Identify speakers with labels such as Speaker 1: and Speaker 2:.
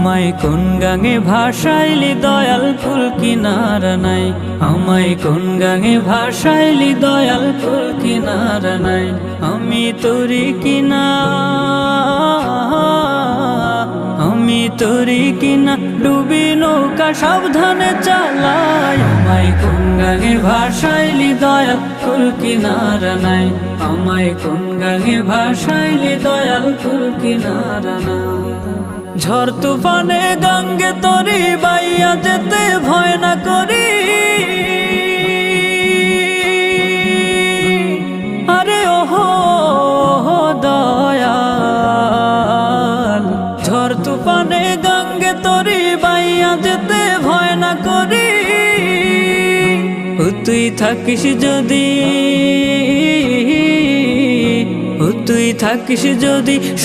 Speaker 1: আমায় কোন গাঙে ভাসাইলি দয়াল কুল কিনারা নাই, আমায় কোন গাঙে ভাসাইলি দয়াল কুল কিনারা নাই। আমি তোরি কিনা, আমি তোরি কিনা ডুবি নৌকা সাবধানে চালাই। আমায় কোন গাঙে ভাসাইলি দয়াল কুল কিনারা নাই, আমায় কোন গাঙে ভাসাইলি দয়াল কুল কিনারা নাই। ঝড় তুফানে গঙ্গে তরি বাইয়া যেতে ভয় না করি, আরে ওহো দয়াল। ঝড় তুফানে গঙ্গে তরি বাইয়া যেতে ভয় না করি। তুই থাকিস যদি, তুই থাকিস যদি